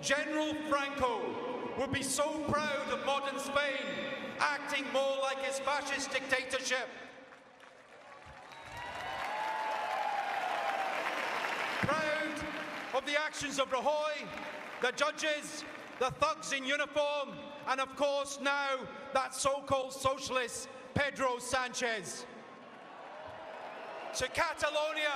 General Franco would be so proud of modern Spain, acting more like his fascist dictatorship. Proud of the actions of Rajoy, the judges, the thugs in uniform, and of course now that so-called socialist Pedro Sanchez. To Catalonia,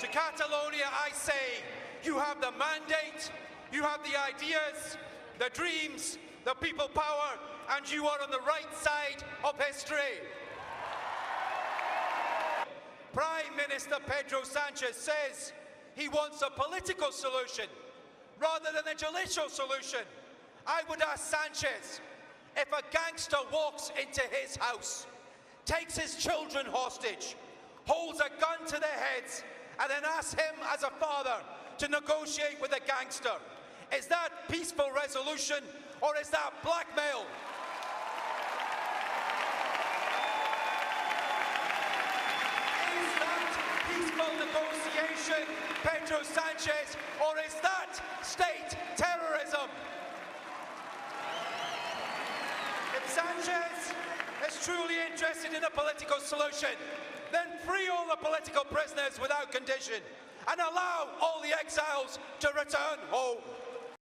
I say, you have the mandate, you have the ideas, the dreams, the people power, and you are on the right side of history. Prime Minister Pedro Sanchez says he wants a political solution rather than a judicial solution. I would ask Sanchez, if a gangster walks into his house, takes his children hostage, holds a gun to their heads, and then asks him as a father to negotiate with a gangster, is that peaceful resolution or is that blackmail? Is that peaceful negotiation, Pedro Sanchez, or is that state terrorism? If Sanchez is truly interested in a political solution, then free all the political prisoners without condition and allow all the exiles to return home.